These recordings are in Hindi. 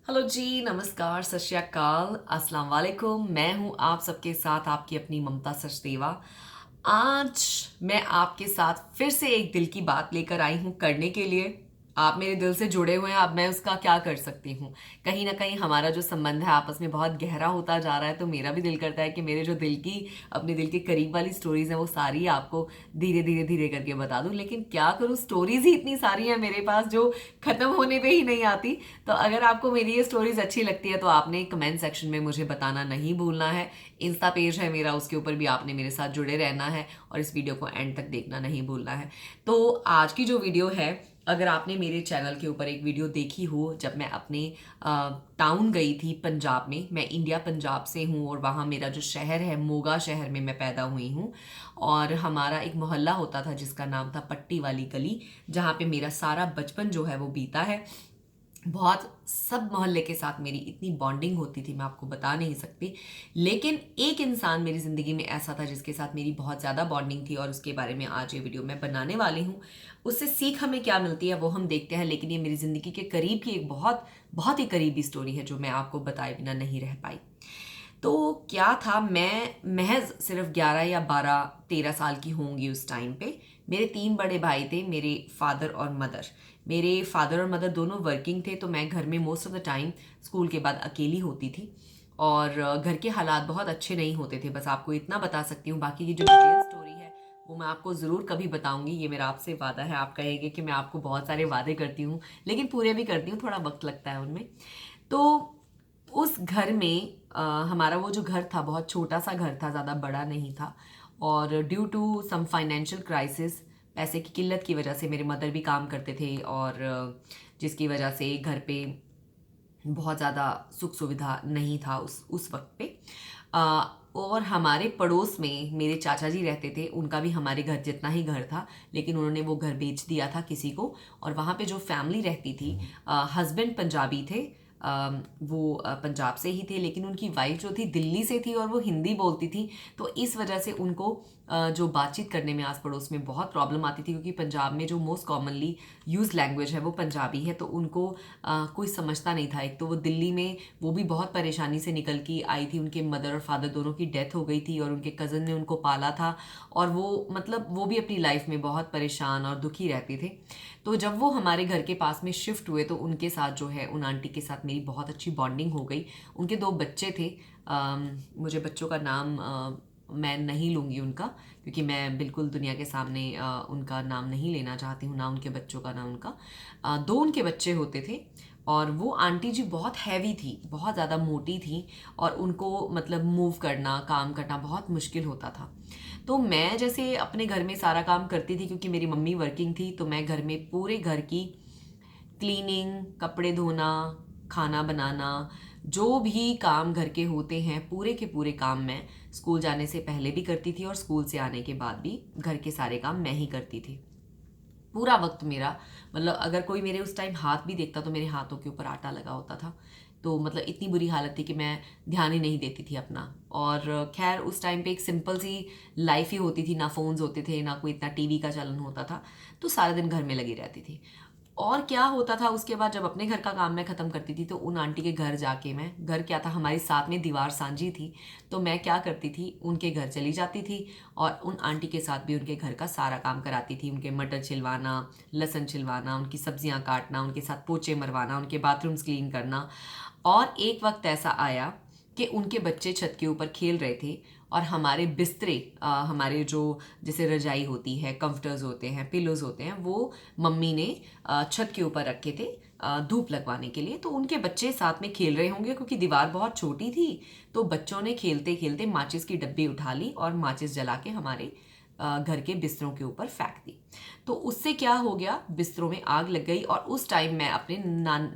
हेलो जी, नमस्कार, सत श्री अकाल, अस्सलाम वालेकुम। मैं हूँ आप सबके साथ आपकी अपनी ममता सचदेवा। आज मैं आपके साथ फिर से एक दिल की बात लेकर आई हूँ करने के लिए। आप मेरे दिल से जुड़े हुए हैं, अब मैं उसका क्या कर सकती हूँ। कहीं ना कहीं हमारा जो संबंध है आपस में बहुत गहरा होता जा रहा है, तो मेरा भी दिल करता है कि मेरे जो दिल की अपने दिल के करीब वाली स्टोरीज हैं वो सारी आपको धीरे धीरे धीरे करके बता दूं। लेकिन क्या करूँ, स्टोरीज ही इतनी सारी हैं मेरे पास जो खत्म होने पे ही नहीं आती। तो अगर आपको मेरी ये स्टोरीज अच्छी लगती है तो आपने कमेंट सेक्शन में मुझे बताना नहीं भूलना है। इंस्टा पेज है मेरा, उसके ऊपर भी आपने मेरे साथ जुड़े रहना है और इस वीडियो को एंड तक देखना नहीं भूलना है। तो आज की जो वीडियो है, अगर आपने मेरे चैनल के ऊपर एक वीडियो देखी हो जब मैं अपने टाउन गई थी पंजाब में, मैं इंडिया पंजाब से हूँ और वहाँ मेरा जो शहर है मोगा शहर में मैं पैदा हुई हूँ। और हमारा एक मोहल्ला होता था जिसका नाम था पट्टी वाली गली, जहाँ पे मेरा सारा बचपन जो है वो बीता है। बहुत सब मोहल्ले के साथ मेरी इतनी बॉन्डिंग होती थी, मैं आपको बता नहीं सकती। लेकिन एक इंसान मेरी ज़िंदगी में ऐसा था जिसके साथ मेरी बहुत ज़्यादा बॉन्डिंग थी और उसके बारे में आज ये वीडियो मैं बनाने वाली हूँ। उससे सीख हमें क्या मिलती है वो हम देखते हैं, लेकिन ये मेरी ज़िंदगी के करीब की एक बहुत बहुत ही करीबी स्टोरी है जो मैं आपको बताए बिना नहीं रह पाई। तो क्या था, मैं महज सिर्फ 11 या 12-13 साल की होंगी उस टाइम पे। मेरे 3 बड़े भाई थे, मेरे फादर और मदर। मेरे फादर और मदर दोनों वर्किंग थे, तो मैं घर में most of the time school के बाद अकेली होती थी। और घर के हालात बहुत अच्छे नहीं होते थे, बस आपको इतना बता सकती हूँ। बाकी की जो डिटेल स्टोरी है वो मैं आपको ज़रूर कभी बताऊंगी, ये मेरा आपसे वादा है। आप कहेंगे कि मैं आपको बहुत सारे वादे करती हूँ, लेकिन पूरे भी करती हूँ, थोड़ा वक्त लगता है उनमें। तो उस घर में हमारा वो जो घर था बहुत छोटा सा घर था, ज़्यादा बड़ा नहीं था। और due to some financial crisis, पैसे की किल्लत की वजह से मेरे मदर भी काम करते थे, और जिसकी वजह से घर पे बहुत ज़्यादा सुख सुविधा नहीं था उस वक्त पे। और हमारे पड़ोस में मेरे चाचा जी रहते थे, उनका भी हमारे घर जितना ही घर था, लेकिन उन्होंने वो घर बेच दिया था किसी को। और वहाँ पे जो फैमिली रहती थी, हस्बैंड पंजाबी थे, वो पंजाब से ही थे, लेकिन उनकी वाइफ जो थी दिल्ली से थी और वो हिंदी बोलती थी। तो इस वजह से उनको जो बातचीत करने में आस पड़ोस में बहुत प्रॉब्लम आती थी, क्योंकि पंजाब में जो मोस्ट कॉमनली यूज लैंग्वेज है वो पंजाबी है। तो उनको कोई समझता नहीं था। एक तो वो दिल्ली में वो भी बहुत परेशानी से निकल के आई थी, उनके मदर और फादर दोनों की डेथ हो गई थी और उनके कज़न ने उनको पाला था। और वो मतलब वो भी अपनी लाइफ में बहुत परेशान और दुखी रहते थे। तो जब वो हमारे घर के पास में शिफ्ट हुए तो उनके साथ जो है, उन आंटी के साथ मेरी बहुत अच्छी बॉन्डिंग हो गई। उनके 2 बच्चे थे। मुझे बच्चों का नाम मैं नहीं लूँगी उनका, क्योंकि मैं बिल्कुल दुनिया के सामने उनका नाम नहीं लेना चाहती हूँ, ना उनके बच्चों का ना उनका। 2 उनके बच्चे होते थे। और वो आंटी जी बहुत हैवी थी, बहुत ज़्यादा मोटी थी, और उनको मतलब मूव करना, काम करना बहुत मुश्किल होता था। तो मैं जैसे अपने घर में सारा काम करती थी, क्योंकि मेरी मम्मी वर्किंग थी, तो मैं घर में पूरे घर की क्लीनिंग, कपड़े धोना, खाना बनाना, जो भी काम घर के होते हैं पूरे के पूरे काम मैं स्कूल जाने से पहले भी करती थी और स्कूल से आने के बाद भी घर के सारे काम मैं ही करती थी। पूरा वक्त मेरा, मतलब अगर कोई मेरे उस टाइम हाथ भी देखता तो मेरे हाथों के ऊपर आटा लगा होता था। तो मतलब इतनी बुरी हालत थी कि मैं ध्यान ही नहीं देती थी अपना। और खैर उस टाइम पे एक सिंपल सी लाइफ ही होती थी, ना फ़ोन्स होते थे, ना कोई इतना टीवी का चलन होता था। तो सारा दिन घर में लगी रहती थी। और क्या होता था उसके बाद, जब अपने घर का काम मैं ख़त्म करती थी तो उन आंटी के घर जाके, मैं घर क्या था हमारी साथ में दीवार सांझी थी, तो मैं क्या करती थी उनके घर चली जाती थी और उन आंटी के साथ भी उनके घर का सारा काम कराती थी। उनके मटर छिलवाना, लहसुन छिलवाना, उनकी सब्जियां काटना, उनके साथ पोछे मरवाना, उनके बाथरूम्स क्लीन करना। और एक वक्त ऐसा आया कि उनके बच्चे छत के ऊपर खेल रहे थे और हमारे बिस्तरे, हमारे जो जैसे रजाई होती है, कंफर्टर्स होते हैं, पिलोज होते हैं, वो मम्मी ने छत के ऊपर रखे थे धूप लगवाने के लिए। तो उनके बच्चे साथ में खेल रहे होंगे, क्योंकि दीवार बहुत छोटी थी। तो बच्चों ने खेलते खेलते माचिस की डब्बी उठा ली और माचिस जला के हमारे घर के बिस्तरों के ऊपर फेंक दी। तो उससे क्या हो गया, बिस्तरों में आग लग गई। और उस टाइम मैं अपने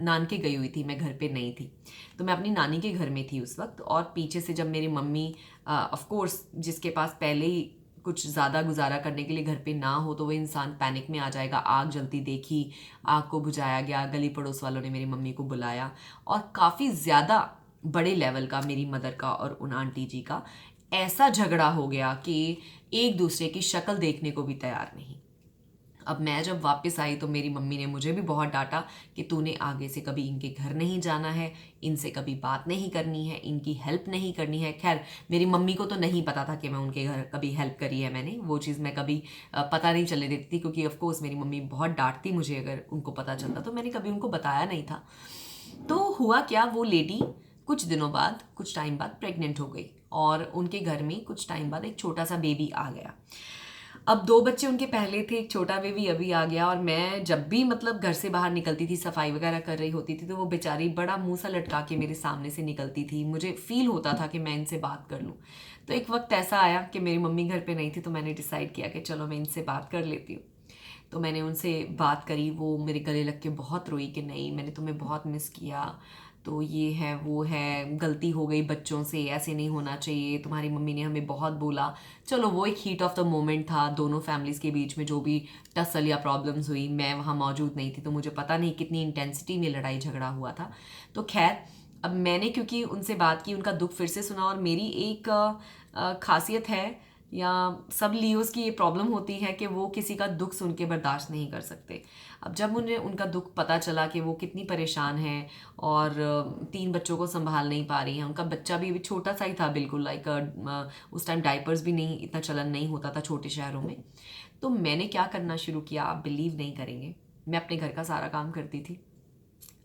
नानके गई हुई थी, मैं घर पे नहीं थी। तो मैं अपनी नानी के घर में थी उस वक्त। और पीछे से जब मेरी मम्मी, ऑफ कोर्स जिसके पास पहले ही कुछ ज़्यादा गुजारा करने के लिए घर पे ना हो तो वो इंसान पैनिक में आ जाएगा। आग जलती देखी, आग को बुझाया गया, गली पड़ोस वालों ने मेरी मम्मी को बुलाया। और काफ़ी ज़्यादा बड़े लेवल का मेरी मदर का और उन आंटी जी का ऐसा झगड़ा हो गया कि एक दूसरे की शक्ल देखने को भी तैयार नहीं। अब मैं जब वापस आई तो मेरी मम्मी ने मुझे भी बहुत डांटा कि तूने आगे से कभी इनके घर नहीं जाना है, इनसे कभी बात नहीं करनी है, इनकी हेल्प नहीं करनी है। खैर, मेरी मम्मी को तो नहीं पता था कि मैं उनके घर कभी हेल्प करी है मैंने, वो चीज़ मैं कभी पता नहीं चलने देती थी, क्योंकि ऑफ कोर्स मेरी मम्मी बहुत डांटती मुझे अगर उनको पता चलता, तो मैंने कभी उनको बताया नहीं था। तो हुआ क्या, वो लेडी कुछ दिनों बाद, कुछ टाइम बाद प्रेग्नेंट हो गई और उनके घर में कुछ टाइम बाद एक छोटा सा बेबी आ गया। अब 2 बच्चे उनके पहले थे, एक छोटा बेबी अभी आ गया, और मैं जब भी मतलब घर से बाहर निकलती थी, सफाई वगैरह कर रही होती थी, तो वो बेचारी बड़ा मुंह सा लटका के मेरे सामने से निकलती थी। मुझे फील होता था कि मैं इनसे बात कर लूँ। तो एक वक्त ऐसा आया कि मेरी मम्मी घर पे नहीं थी, तो मैंने डिसाइड किया कि चलो मैं इनसे बात कर लेती हूँ। तो मैंने उनसे बात करी, वो मेरे गले लग के बहुत रोई कि नहीं, मैंने तुम्हें बहुत मिस किया, तो ये है वो है, गलती हो गई बच्चों से, ऐसे नहीं होना चाहिए, तुम्हारी मम्मी ने हमें बहुत बोला। चलो वो एक हीट ऑफ द मोमेंट था, दोनों फैमिलीज़ के बीच में जो भी टसल या प्रॉब्लम्स हुई, मैं वहाँ मौजूद नहीं थी, तो मुझे पता नहीं कितनी इंटेंसिटी में लड़ाई झगड़ा हुआ था। तो खैर, अब मैंने क्योंकि उनसे बात की, उनका दुख फिर से सुना, और मेरी एक खासियत है, या सब लियोज़ की ये प्रॉब्लम होती है कि वो किसी का दुख सुन के बर्दाश्त नहीं कर सकते। अब जब उन्हें उनका दुख पता चला कि वो कितनी परेशान है और 3 बच्चों को संभाल नहीं पा रही हैं, उनका बच्चा भी अभी छोटा सा ही था बिल्कुल, लाइक उस टाइम डायपर्स भी नहीं, इतना चलन नहीं होता था छोटे शहरों में। तो मैंने क्या करना शुरू किया, आप बिलीव नहीं करेंगे, मैं अपने घर का सारा काम करती थी।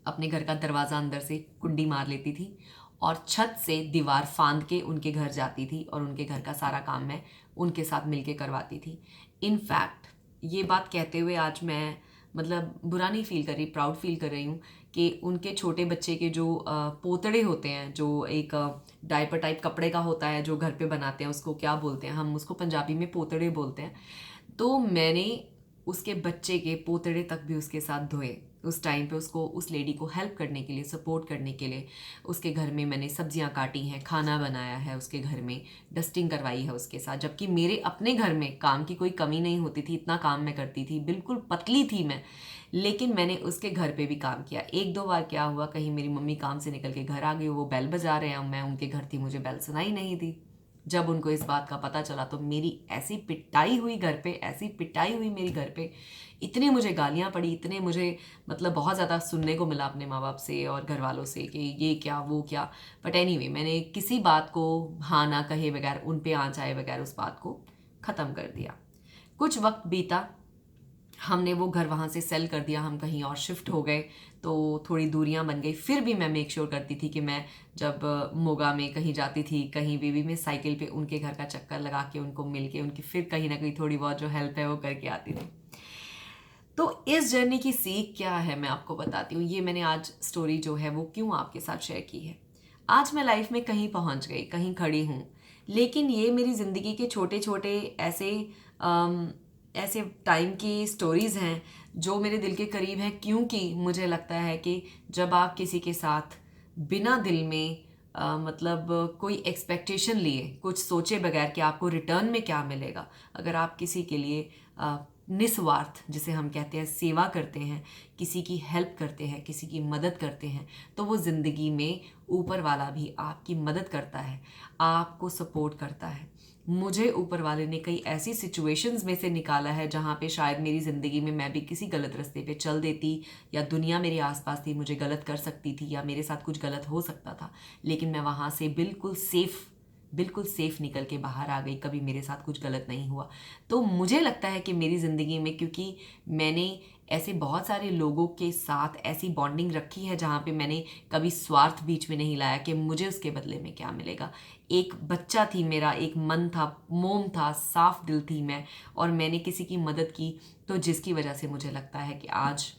अपने घर का दरवाज़ा अंदर से कुंडी मार लेती थी और छत से दीवार फांद के उनके घर जाती थी और उनके घर का सारा काम मैं उनके साथ मिलके करवाती थी। इनफैक्ट ये बात कहते हुए आज मैं मतलब बुरा नहीं फील कर रही, प्राउड फील कर रही हूँ कि उनके छोटे बच्चे के जो पोतड़े होते हैं, जो एक डायपर टाइप कपड़े का होता है जो घर पे बनाते हैं, उसको क्या बोलते हैं, हम उसको पंजाबी में पोतड़े बोलते हैं। तो मैंने उसके बच्चे के पोतड़े तक भी उसके साथ धोए। उस टाइम पे उसको, उस लेडी को हेल्प करने के लिए, सपोर्ट करने के लिए उसके घर में मैंने सब्जियां काटी हैं, खाना बनाया है उसके घर में, डस्टिंग करवाई है उसके साथ। जबकि मेरे अपने घर में काम की कोई कमी नहीं होती थी, इतना काम मैं करती थी, बिल्कुल पतली थी मैं, लेकिन मैंने उसके घर पे भी काम किया। एक दो बार क्या हुआ, कहीं मेरी मम्मी काम से निकल के घर आ गई, वो बेल बजा रहे हैं, मैं उनके घर थी, मुझे बेल सुनाई नहीं दी। जब उनको इस बात का पता चला तो मेरी ऐसी पिटाई हुई घर पे, ऐसी पिटाई हुई मेरी घर पे, इतनी मुझे गालियाँ पड़ी, इतने मुझे मतलब बहुत ज़्यादा सुनने को मिला अपने माँ बाप से और घर वालों से कि ये क्या वो क्या। बट एनीवे, मैंने किसी बात को हाँ ना कहे बगैर, उन पे आँच आए बगैर उस बात को ख़त्म कर दिया। कुछ वक्त बीता, हमने वो घर वहाँ से सेल कर दिया, हम कहीं और शिफ्ट हो गए, तो थोड़ी दूरियां बन गई। फिर भी मैं मेक श्योर करती थी कि मैं जब मोगा में कहीं जाती थी, कहीं बेबी में, साइकिल पे उनके घर का चक्कर लगा के उनको मिल के उनकी फिर कहीं ना कहीं थोड़ी बहुत जो हेल्प है वो करके आती थी। तो इस जर्नी की सीख क्या है मैं आपको बताती हूँ। ये मैंने आज स्टोरी जो है वो क्यों आपके साथ शेयर की है। आज मैं लाइफ में कहीं पहुँच गई, कहीं खड़ी हूँ, लेकिन ये मेरी ज़िंदगी के छोटे छोटे ऐसे ऐसे टाइम की स्टोरीज़ हैं जो मेरे दिल के करीब हैं, क्योंकि मुझे लगता है कि जब आप किसी के साथ बिना दिल में मतलब कोई एक्सपेक्टेशन लिए, कुछ सोचे बगैर कि आपको रिटर्न में क्या मिलेगा, अगर आप किसी के लिए निस्वार्थ, जिसे हम कहते हैं, सेवा करते हैं, किसी की हेल्प करते हैं, किसी की मदद करते हैं, तो वो ज़िंदगी में ऊपर वाला भी आपकी मदद करता है, आपको सपोर्ट करता है। मुझे ऊपर वाले ने कई ऐसी सिचुएशंस में से निकाला है जहाँ पे शायद मेरी ज़िंदगी में मैं भी किसी गलत रास्ते पे चल देती, या दुनिया मेरे आसपास थी, मुझे गलत कर सकती थी, या मेरे साथ कुछ गलत हो सकता था, लेकिन मैं वहाँ से बिल्कुल सेफ निकल के बाहर आ गई, कभी मेरे साथ कुछ गलत नहीं हुआ। तो मुझे लगता है कि मेरी ज़िंदगी में, क्योंकि मैंने ऐसे बहुत सारे लोगों के साथ ऐसी बॉन्डिंग रखी है जहाँ पे मैंने कभी स्वार्थ बीच में नहीं लाया कि मुझे उसके बदले में क्या मिलेगा। एक बच्चा थी मेरा, एक मन था, मोम था, साफ दिल थी मैं, और मैंने किसी की मदद की, तो जिसकी वजह से मुझे लगता है कि आज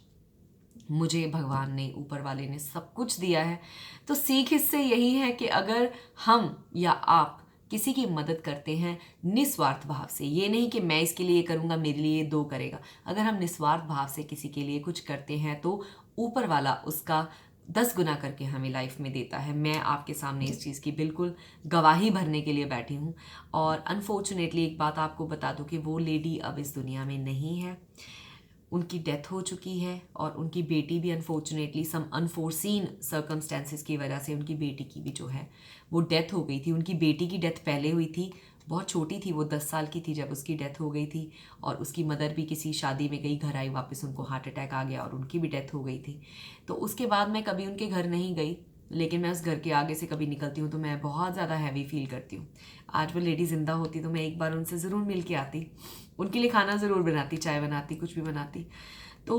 मुझे भगवान ने, ऊपर वाले ने सब कुछ दिया है। तो सीख इससे यही है कि अगर हम या आप किसी की मदद करते हैं निस्वार्थ भाव से, ये नहीं कि मैं इसके लिए करूँगा मेरे लिए दो करेगा, अगर हम निस्वार्थ भाव से किसी के लिए कुछ करते हैं तो ऊपर वाला उसका 10 गुना करके हमें लाइफ में देता है। मैं आपके सामने इस चीज़ की बिल्कुल गवाही भरने के लिए बैठी हूँ। और अनफॉर्चुनेटली एक बात आपको बता दूँ कि वो लेडी अब इस दुनिया में नहीं है, उनकी डेथ हो चुकी है, और उनकी बेटी भी अनफॉर्चुनेटली सम अनफोर्सीन सर्कमस्टेंसेस की वजह से उनकी बेटी की भी जो है वो डेथ हो गई थी। उनकी बेटी की डेथ पहले हुई थी, बहुत छोटी थी वो, 10 साल की थी जब उसकी डेथ हो गई थी। और उसकी मदर भी किसी शादी में गई, घर आई वापस, उनको हार्ट अटैक आ गया और उनकी भी डेथ हो गई थी। तो उसके बाद मैं कभी उनके घर नहीं गई, लेकिन मैं उस घर के आगे से कभी निकलती हूँ तो मैं बहुत ज़्यादा हैवी फील करती हूँ। आज वो लेडी ज़िंदा होती तो मैं एक बार उनसे ज़रूर मिल के आती, उनके लिए खाना ज़रूर बनाती, चाय बनाती, कुछ भी बनाती। तो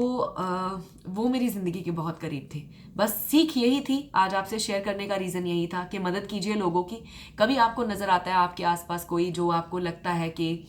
वो मेरी ज़िंदगी के बहुत करीब थे। बस सीख यही थी, आज आपसे शेयर करने का रीज़न यही था कि मदद कीजिए लोगों की। कभी आपको नज़र आता है आपके आसपास कोई जो आपको लगता है कि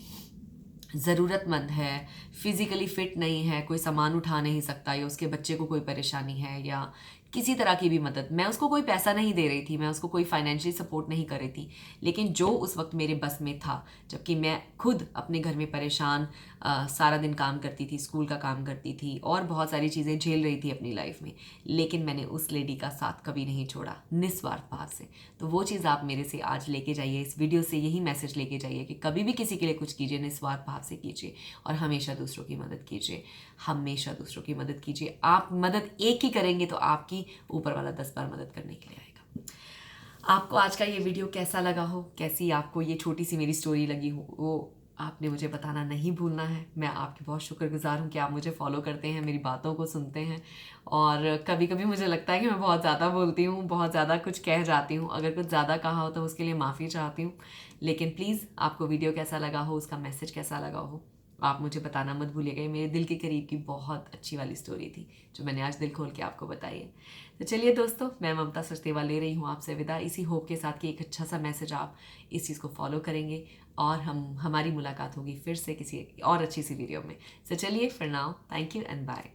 ज़रूरतमंद है, फिज़िकली फ़िट नहीं है, कोई सामान उठा नहीं सकता, या उसके बच्चे को कोई परेशानी है, या किसी तरह की भी मदद, मैं उसको कोई पैसा नहीं दे रही थी, मैं उसको कोई फाइनेंशियली सपोर्ट नहीं कर रही थी, लेकिन जो उस वक्त मेरे बस में था, जबकि मैं खुद अपने घर में परेशान सारा दिन काम करती थी, स्कूल का काम करती थी और बहुत सारी चीज़ें झेल रही थी अपनी लाइफ में, लेकिन मैंने उस लेडी का साथ कभी नहीं छोड़ा, निस्वार्थ भाव से। तो वो चीज़ आप मेरे से आज लेके जाइए, इस वीडियो से यही मैसेज लेके जाइए कि कभी भी किसी के लिए कुछ कीजिए, निस्वार्थ भाव से कीजिए और हमेशा दूसरों की मदद कीजिए, हमेशा दूसरों की मदद कीजिए। आप मदद एक ही करेंगे तो आपकी ऊपर वाला 10 बार मदद करने के लिए आएगा। आपको आज का ये वीडियो कैसा लगा हो, कैसी आपको ये छोटी सी मेरी स्टोरी लगी हो, वो आपने मुझे बताना नहीं भूलना है। मैं आपकी बहुत शुक्रगुजार हूँ कि आप मुझे फॉलो करते हैं, मेरी बातों को सुनते हैं। और कभी कभी मुझे लगता है कि मैं बहुत ज़्यादा बोलती हूँ, बहुत ज़्यादा कुछ कह जाती हूँ, अगर कुछ ज़्यादा कहा हो तो उसके लिए माफ़ी चाहती हूँ। लेकिन प्लीज़ आपको वीडियो कैसा लगा हो, उसका मैसेज कैसा लगा हो, आप मुझे बताना मत भूलिएगा। ये मेरे दिल के करीब की बहुत अच्छी वाली स्टोरी थी जो मैंने आज दिल खोल के आपको बताई है। तो चलिए दोस्तों, मैं ममता सचदेवा ले रही हूँ आपसे विदा, इसी होप के साथ कि एक अच्छा सा मैसेज आप इस चीज़ को फॉलो करेंगे और हमारी मुलाकात होगी फिर से किसी और अच्छी सी वीडियो में। तो चलिए, for now, thank you and bye.